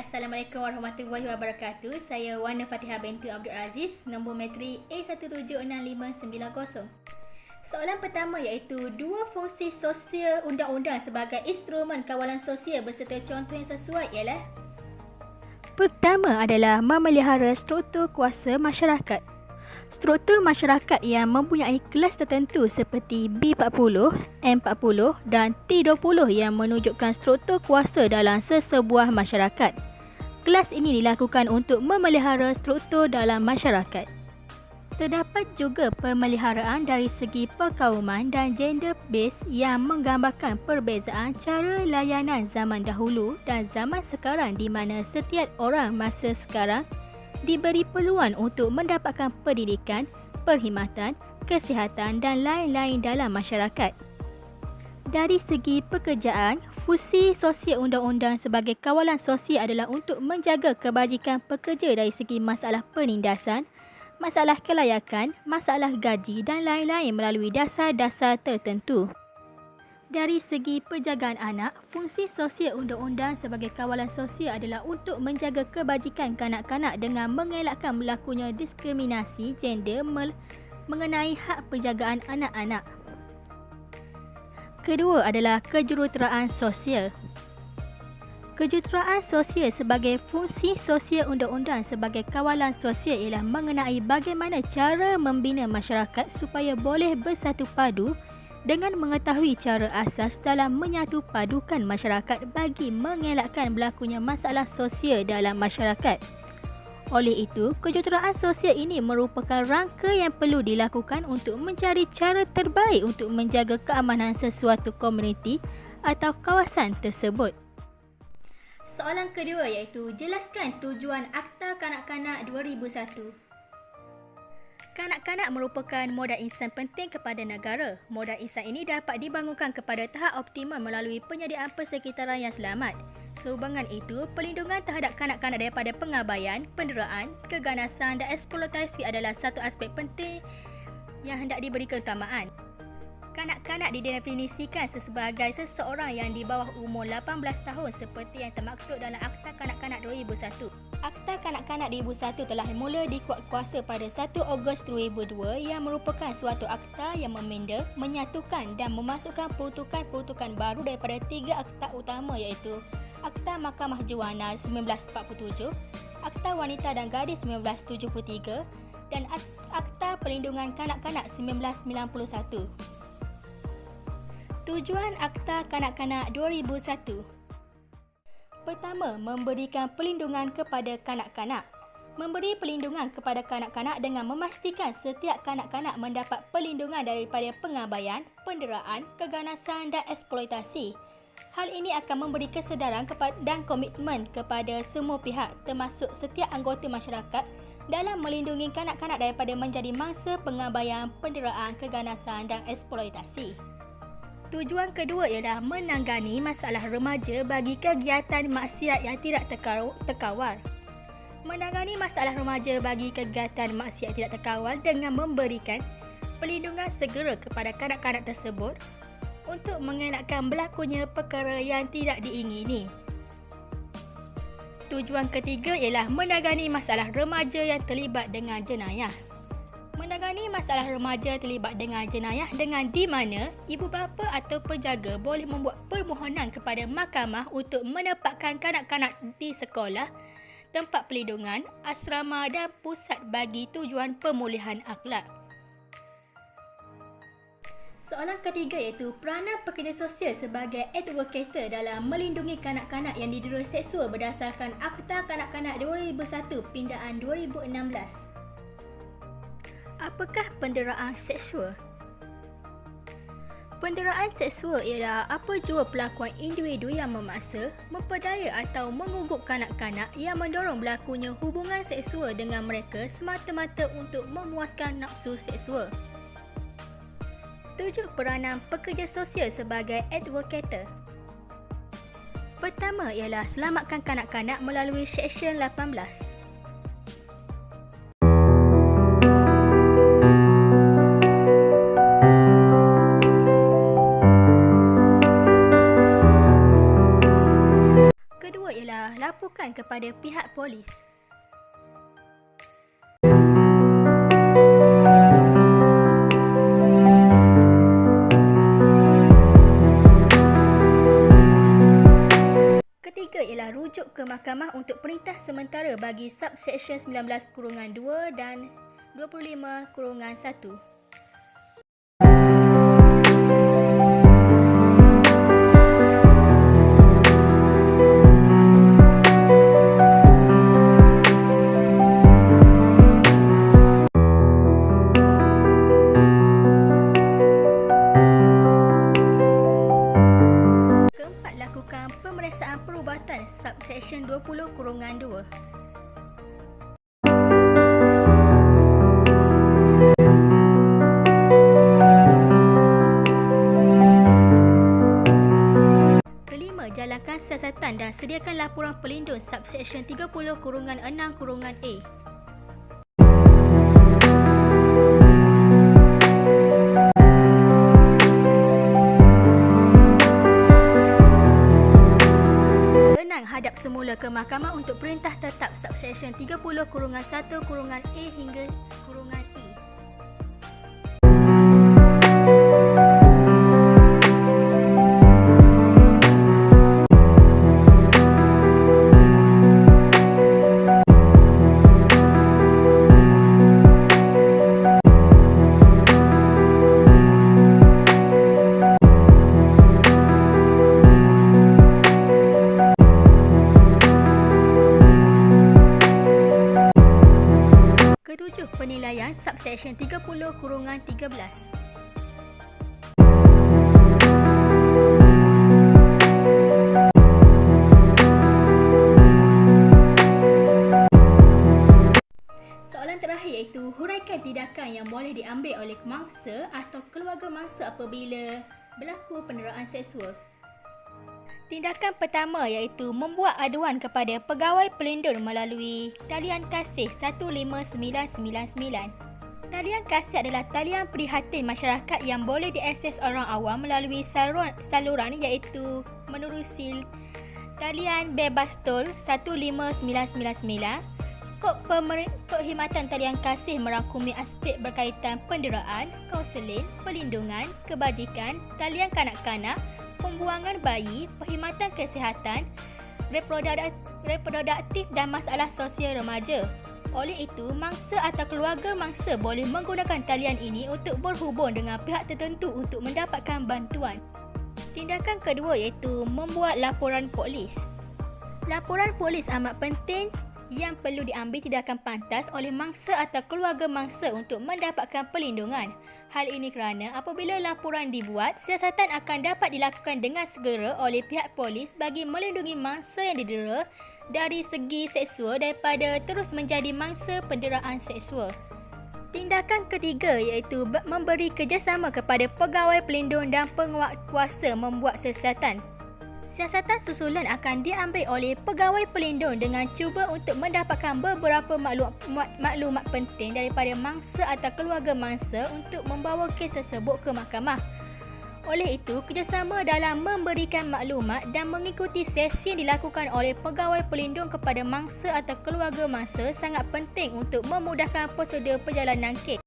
Assalamualaikum warahmatullahi wabarakatuh. Saya Wana Fatihah binti Abdul Aziz, nombor matrik A176590. Soalan pertama iaitu dua fungsi sosial undang-undang sebagai instrumen kawalan sosial berserta contoh yang sesuai ialah. Pertama adalah memelihara struktur kuasa masyarakat. Struktur masyarakat yang mempunyai kelas tertentu seperti B40, M40 dan T20 yang menunjukkan struktur kuasa dalam sesebuah masyarakat. Kelas ini dilakukan untuk memelihara struktur dalam masyarakat. Terdapat juga pemeliharaan dari segi perkauman dan gender base yang menggambarkan perbezaan cara layanan zaman dahulu dan zaman sekarang di mana setiap orang masa sekarang diberi peluang untuk mendapatkan pendidikan, perkhidmatan, kesihatan dan lain-lain dalam masyarakat. Dari segi pekerjaan, fungsi sosial undang-undang sebagai kawalan sosial adalah untuk menjaga kebajikan pekerja dari segi masalah penindasan, masalah kelayakan, masalah gaji dan lain-lain melalui dasar-dasar tertentu. Dari segi penjagaan anak, fungsi sosial undang-undang sebagai kawalan sosial adalah untuk menjaga kebajikan kanak-kanak dengan mengelakkan berlakunya diskriminasi gender mengenai hak penjagaan anak-anak. Kedua adalah kejuruteraan sosial. Kejuruteraan sosial sebagai fungsi sosial undang-undang sebagai kawalan sosial ialah mengenai bagaimana cara membina masyarakat supaya boleh bersatu padu dengan mengetahui cara asas dalam menyatu padukan masyarakat bagi mengelakkan berlakunya masalah sosial dalam masyarakat. Oleh itu, kejuruteraan sosial ini merupakan rangka yang perlu dilakukan untuk mencari cara terbaik untuk menjaga keamanan sesuatu komuniti atau kawasan tersebut. Soalan kedua iaitu jelaskan tujuan Akta Kanak-Kanak 2001. Kanak-kanak merupakan modal insan penting kepada negara. Modal insan ini dapat dibangunkan kepada tahap optimal melalui penyediaan persekitaran yang selamat. Sehubungan itu, perlindungan terhadap kanak-kanak daripada pengabaian, penderaan, keganasan dan eksploitasi adalah satu aspek penting yang hendak diberi keutamaan. Kanak-kanak didefinisikan sebagai seseorang yang di bawah umur 18 tahun seperti yang termaktub dalam Akta Kanak-Kanak 2001. Akta Kanak-Kanak 2001 telah mula dikuatkuasa pada 1 Ogos 2002 yang merupakan suatu akta yang meminda, menyatukan dan memasukkan peruntukan-peruntukan baru daripada 3 akta utama iaitu Akta Mahkamah Juwana 1947, Akta Wanita dan Gadis 1973 dan Akta Perlindungan Kanak-Kanak 1991. Tujuan Akta Kanak-Kanak 2001. Pertama, memberikan perlindungan kepada kanak-kanak. Memberi perlindungan kepada kanak-kanak dengan memastikan setiap kanak-kanak mendapat perlindungan daripada pengabaian, penderaan, keganasan dan eksploitasi. Hal ini akan memberi kesedaran dan komitmen kepada semua pihak termasuk setiap anggota masyarakat dalam melindungi kanak-kanak daripada menjadi mangsa pengabaian, penderaan, keganasan dan eksploitasi. Tujuan kedua ialah menangani masalah remaja bagi kegiatan maksiat yang tidak terkawal. Menangani masalah remaja bagi kegiatan maksiat tidak terkawal dengan memberikan perlindungan segera kepada kanak-kanak tersebut untuk mengelakkan berlakunya perkara yang tidak diingini. Tujuan ketiga ialah menangani masalah remaja yang terlibat dengan jenayah. Menangani masalah remaja terlibat dengan jenayah dengan di mana ibu bapa atau penjaga boleh membuat permohonan kepada mahkamah untuk menempatkan kanak-kanak di sekolah, tempat perlindungan, asrama dan pusat bagi tujuan pemulihan akhlak. Soalan ketiga iaitu peranan pekerja sosial sebagai advokator dalam melindungi kanak-kanak yang didera seksual berdasarkan Akta Kanak-Kanak 2001 Pindaan 2016. Apakah penderaan seksual? Penderaan seksual ialah apa jua pelakuan individu yang memaksa, memperdaya atau mengugut kanak-kanak yang mendorong berlakunya hubungan seksual dengan mereka semata-mata untuk memuaskan nafsu seksual. 7. Peranan pekerja sosial sebagai advokator. Pertama ialah selamatkan kanak-kanak melalui Seksyen 18. laporkan kepada pihak polis. Ketiga ialah rujuk ke mahkamah untuk perintah sementara bagi subsection 19-2 dan 25-1. Lakukan pemeriksaan perubatan subsection 20-2. Kelima, jalankan siasatan dan sediakan laporan pelindung subsection 30-6-A. Hadap semula ke mahkamah untuk perintah tetap subsection 30-1-A hingga -E. Ketujuh, penilaian subsection 30-13. Soalan terakhir iaitu huraikan tindakan yang boleh diambil oleh mangsa atau keluarga mangsa apabila berlaku penderaan seksual. Tindakan pertama iaitu membuat aduan kepada Pegawai Pelindung melalui talian kasih 15999. Talian kasih adalah talian prihatin masyarakat yang boleh diakses orang awam melalui saluran iaitu menerusi talian bebas tol 15999. Skop perkhidmatan talian kasih merangkumi aspek berkaitan penderaan, kaunseling, perlindungan, kebajikan, talian kanak-kanak, pembuangan bayi, perkhidmatan kesihatan, reproduktif dan masalah sosial remaja. Oleh itu, mangsa atau keluarga mangsa boleh menggunakan talian ini untuk berhubung dengan pihak tertentu untuk mendapatkan bantuan. Tindakan kedua iaitu membuat laporan polis. Laporan polis amat penting yang perlu diambil tindakan pantas oleh mangsa atau keluarga mangsa untuk mendapatkan perlindungan. Hal ini kerana apabila laporan dibuat, siasatan akan dapat dilakukan dengan segera oleh pihak polis bagi melindungi mangsa yang didera dari segi seksual daripada terus menjadi mangsa penderaan seksual. Tindakan ketiga iaitu memberi kerjasama kepada Pegawai Pelindung dan penguatkuasa membuat siasatan. Siasatan susulan akan diambil oleh Pegawai Pelindung dengan cuba untuk mendapatkan beberapa maklumat penting daripada mangsa atau keluarga mangsa untuk membawa kes tersebut ke mahkamah. Oleh itu, kerjasama dalam memberikan maklumat dan mengikuti sesi yang dilakukan oleh Pegawai Pelindung kepada mangsa atau keluarga mangsa sangat penting untuk memudahkan prosedur perjalanan kes.